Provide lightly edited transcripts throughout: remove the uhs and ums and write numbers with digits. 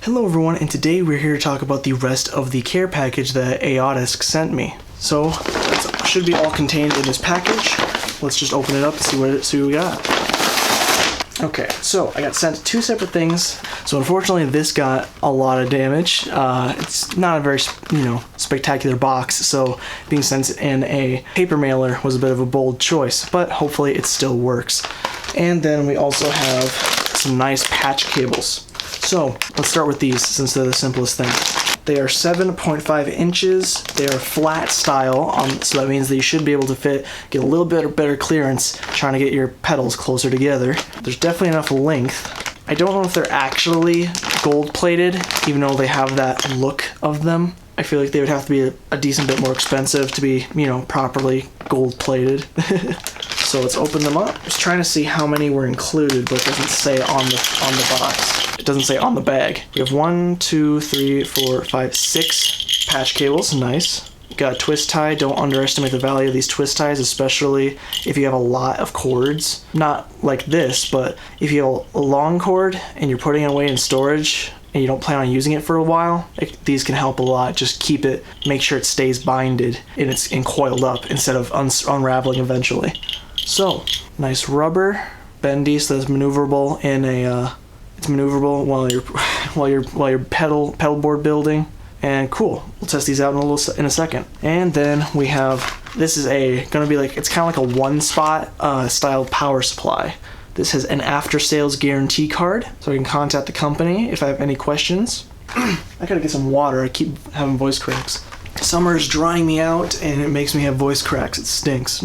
Hello everyone, and today we're here to talk about the rest of the care package that AODSK sent me. So, that should be all contained in this package. Let's just open it up and see what we got. Okay, so I got sent two separate things. So unfortunately this got a lot of damage. It's not a very, spectacular box, so being sent in a paper mailer was a bit of a bold choice, but hopefully it still works. And then we also have some nice patch cables. So let's start with these since they're the simplest thing. They are 7.5 inches. They are flat style, so that means that you should be able to get a little bit better clearance trying to get your pedals closer together. There's definitely enough length. I don't know if they're actually gold plated, even though they have that look of them. I feel like they would have to be a decent bit more expensive to be, properly gold plated. So let's open them up. I was trying to see how many were included, but it doesn't say on the box. It doesn't say on the bag. We have 1, 2, 3, 4, 5, 6 patch cables. Nice. Got a twist tie. Don't underestimate the value of these twist ties, especially if you have a lot of cords. Not like this, but if you have a long cord and you're putting it away in storage and you don't plan on using it for a while, these can help a lot. Just keep it, make sure it stays binded and coiled up instead of unraveling eventually. So, nice rubber, bendy, so that's maneuverable in a. It's maneuverable while you're pedal board building, and cool. We'll test these out in a second. And then we have, this is it's kind of like a one-spot style power supply. This has an after-sales guarantee card, so I can contact the company if I have any questions. I gotta get some water. I keep having voice cracks. Summer is drying me out, and it makes me have voice cracks. It stinks.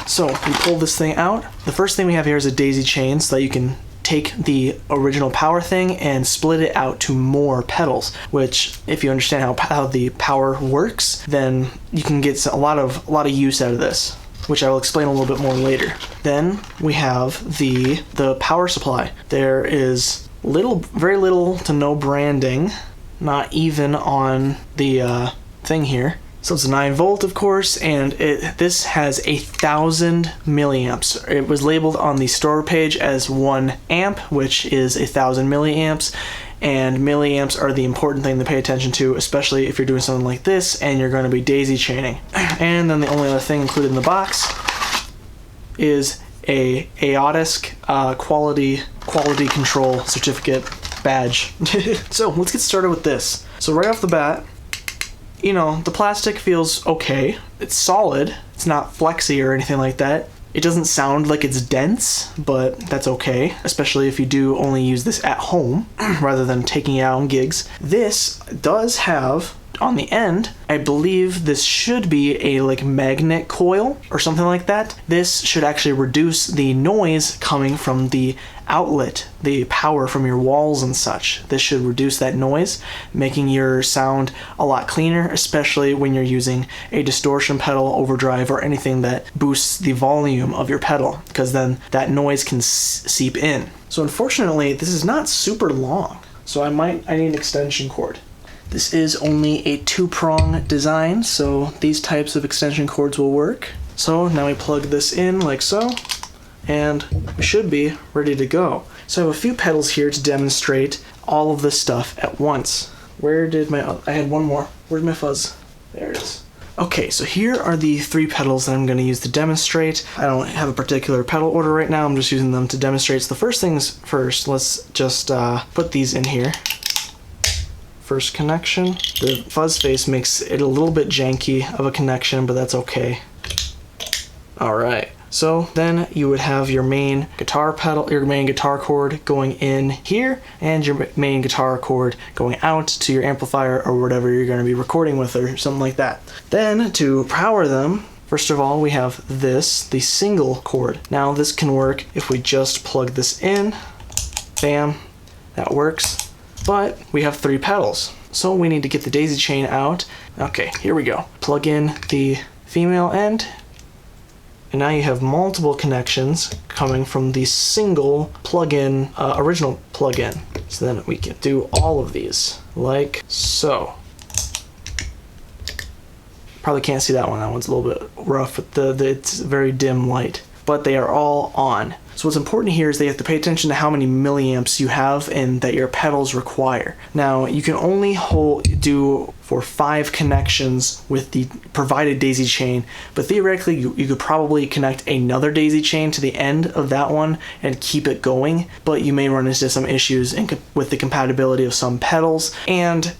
So we pull this thing out. The first thing we have here is a daisy chain, so that you can take the original power thing and split it out to more pedals, which if you understand how the power works, then you can get a lot of use out of this, which I will explain a little bit more later. Then we have the power supply. There is very little to no branding, not even on the thing here. So it's a 9-volt, of course, and this has 1,000 milliamps. It was labeled on the store page as 1 amp, which is 1,000 milliamps, and milliamps are the important thing to pay attention to, especially if you're doing something like this and you're going to be daisy chaining. And then the only other thing included in the box is a AODSK quality control certificate badge. So let's get started with this. So right off the bat, the plastic feels okay. It's solid. It's not flexy or anything like that. It doesn't sound like it's dense, but that's okay, especially if you do only use this at home rather than taking it out on gigs. This does have, on the end, I believe this should be a magnet coil or something like that. This should actually reduce the noise coming from the outlet, the power from your walls and such. This should reduce that noise, making your sound a lot cleaner, especially when you're using a distortion pedal, overdrive, or anything that boosts the volume of your pedal, because then that noise can seep in. So unfortunately, this is not super long, so I need an extension cord. This is only a 2-prong design, so these types of extension cords will work. So now we plug this in like so, and we should be ready to go. So I have a few pedals here to demonstrate all of this stuff at once. I had one more. Where's my fuzz? There it is. Okay, so here are the 3 pedals that I'm going to use to demonstrate. I don't have a particular pedal order right now, I'm just using them to demonstrate. So the first things first, let's just put these in here. First connection. The fuzz face makes it a little bit janky of a connection, but that's okay. Alright, so then you would have your main guitar cord going in here, and your main guitar cord going out to your amplifier or whatever you're going to be recording with or something like that. Then to power them, first of all we have the single cord. Now this can work if we just plug this in, bam, that works. But we have 3 pedals, so we need to get the daisy chain out. Okay, here we go. Plug in the female end, and now you have multiple connections coming from the single plug-in, original plug-in. So then we can do all of these, like so. Probably can't see that one. That one's a little bit rough with it's very dim light. But they are all on. So what's important here is that you have to pay attention to how many milliamps you have and that your pedals require. Now, you can only do for 5 connections with the provided daisy chain, but theoretically you could probably connect another daisy chain to the end of that one and keep it going, but you may run into some issues with the compatibility of some pedals, and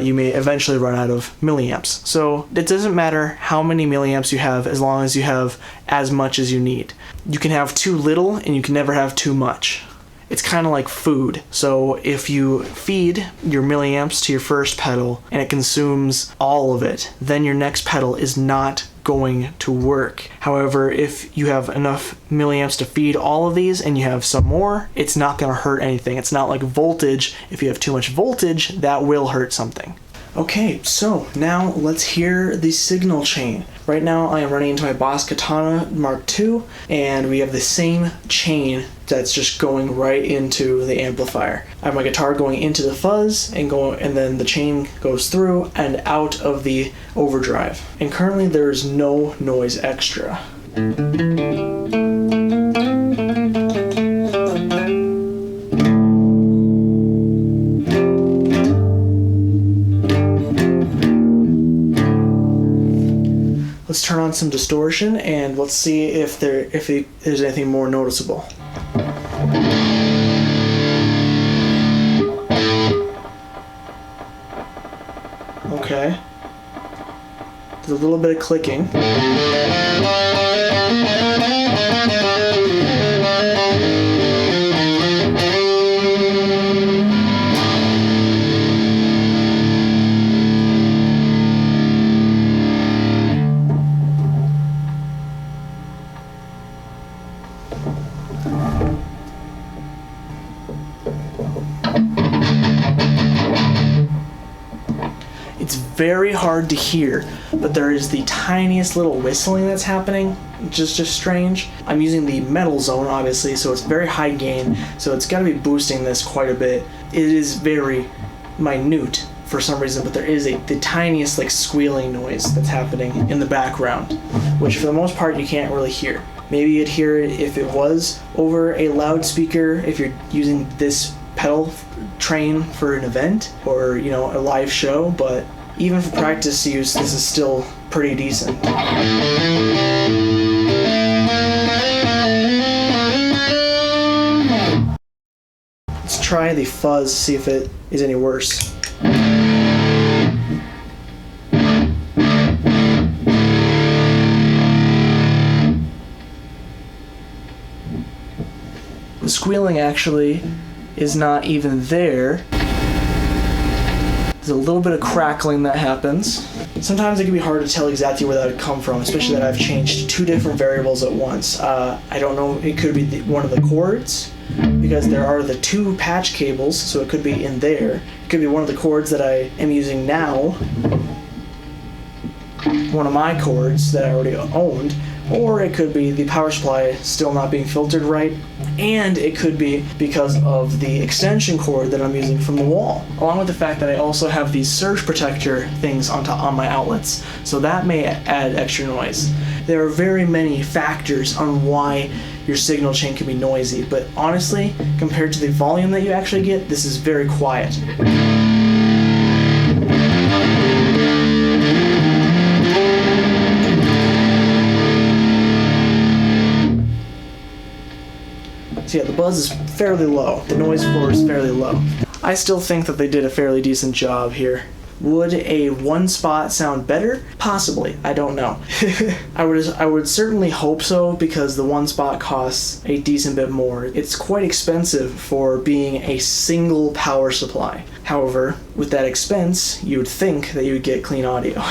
you may eventually run out of milliamps. So it doesn't matter how many milliamps you have as long as you have as much as you need. You can have too little and you can never have too much. It's kind of like food. So if you feed your milliamps to your first pedal and it consumes all of it, then your next pedal is not going to work. However, if you have enough milliamps to feed all of these and you have some more, it's not going to hurt anything. It's not like voltage. If you have too much voltage, that will hurt something. Okay, so now let's hear the signal chain. Right now I am running into my Boss Katana Mark II, and we have the same chain that's just going right into the amplifier. I have my guitar going into the fuzz and then the chain goes through and out of the overdrive. And currently there is no noise extra. Let's turn on some distortion and let's see if there's anything more noticeable. Okay. There's a little bit of clicking. It's very hard to hear, but there is the tiniest little whistling that's happening, just strange. I'm using the metal zone, obviously, so it's very high gain, so it's got to be boosting this quite a bit. It is very minute for some reason, but there is the tiniest like squealing noise that's happening in the background, which for the most part you can't really hear. Maybe you'd hear it if it was over a loudspeaker, if you're using this pedal train for an event or a live show, but even for practice use this is still pretty decent. Let's try the fuzz, see if it is any worse. The squealing actually is not even there. There's a little bit of crackling that happens. Sometimes it can be hard to tell exactly where that would come from, especially that I've changed 2 different variables at once. I don't know, it could be one of the chords, because there are the 2 patch cables, so it could be in there. It could be one of the chords that I am using now, one of my chords that I already owned, or it could be the power supply still not being filtered right, and it could be because of the extension cord that I'm using from the wall, along with the fact that I also have these surge protector things on my outlets, so that may add extra noise. There are very many factors on why your signal chain can be noisy, but honestly, compared to the volume that you actually get, this is very quiet. So yeah, the buzz is fairly low. The noise floor is fairly low. I still think that they did a fairly decent job here. Would a 1-spot sound better? Possibly. I don't know. I would certainly hope so, because the 1-spot costs a decent bit more. It's quite expensive for being a single power supply. However, with that expense, you would think that you would get clean audio.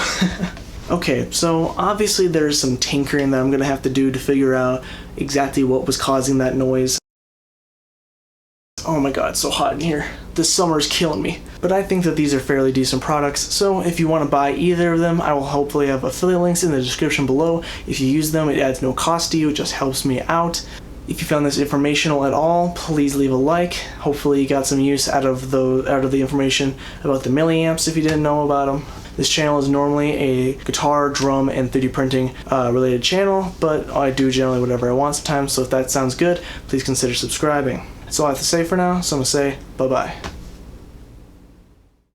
Okay, so obviously there's some tinkering that I'm going to have to do to figure out exactly what was causing that noise. Oh my god, it's so hot in here. This summer is killing me. But I think that these are fairly decent products, so if you want to buy either of them, I will hopefully have affiliate links in the description below. If you use them, it adds no cost to you, it just helps me out. If you found this informational at all, please leave a like. Hopefully you got some use out of the information about the milliamps if you didn't know about them. This channel is normally a guitar, drum, and 3D printing related channel, but I do generally whatever I want sometimes, so if that sounds good, please consider subscribing. That's all I have to say for now, so I'm going to say bye-bye.